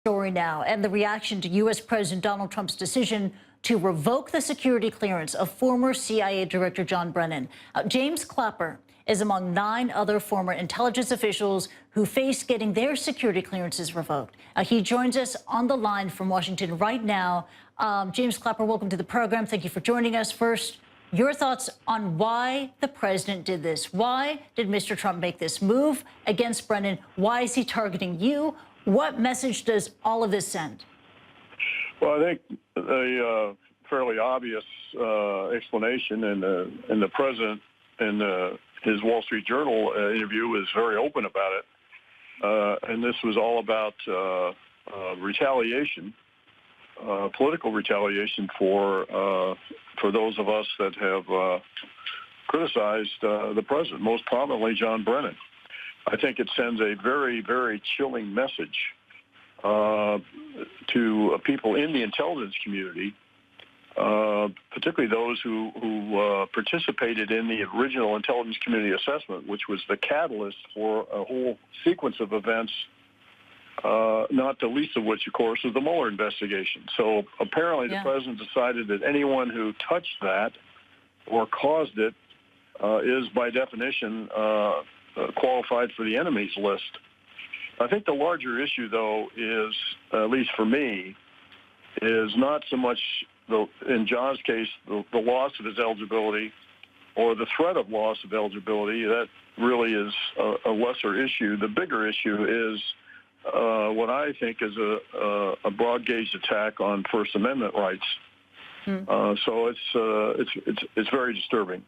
Story now and the reaction to U.S. President Donald Trump's decision to revoke the security clearance of former CIA Director John Brennan. James Clapper is among 9 other former intelligence officials who face getting their security clearances revoked. He joins us on the line from Washington right now. James Clapper, welcome to the program. Thank you for joining us. First, your thoughts on why the president did this. Why did Mr. Trump make this move against Brennan? Why is he targeting you? What message does all of this send? Well, I think a fairly obvious explanation, and the president in his Wall Street Journal interview was very open about it. And this was all about retaliation, political retaliation for those of us that have criticized the president, most prominently John Brennan. I think it sends a very, very chilling message to people in the intelligence community, particularly those who participated in the original intelligence community assessment, which was the catalyst for a whole sequence of events, not the least of which, of course, is the Mueller investigation. So apparently the president decided that anyone who touched that or caused it is, by definition, qualified for the enemies list. I think the larger issue, though, is, at least for me, is not so much, in John's case, the loss of his eligibility or the threat of loss of eligibility. That really is a lesser issue. The bigger issue is what I think is a broad-gauge attack on First Amendment rights. So it's very disturbing.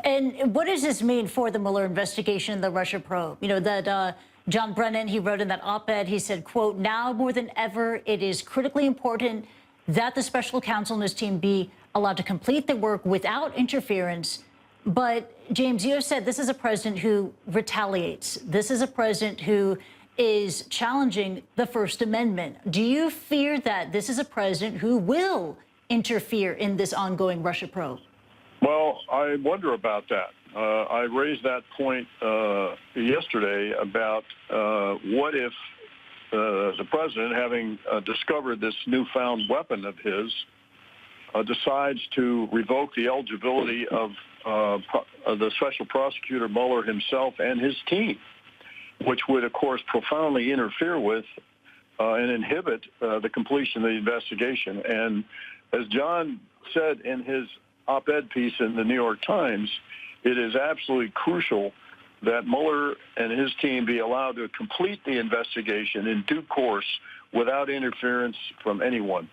And what does this mean for the Mueller investigation, the Russia probe? You know, that John Brennan, he wrote in that op-ed, he said, quote, "Now more than ever, it is critically important that the special counsel and his team be allowed to complete their work without interference." But, James, you have said this is a president who retaliates. This is a president who is challenging the First Amendment. Do you fear that this is a president who will interfere in this ongoing Russia probe? Well, I wonder about that. I raised that point yesterday about what if the president, having discovered this newfound weapon of his, decides to revoke the eligibility of the special prosecutor Mueller himself and his team, which would, of course, profoundly interfere with and inhibit the completion of the investigation. And as John said in his op-ed piece in the New York Times, it is absolutely crucial that Mueller and his team be allowed to complete the investigation in due course without interference from anyone.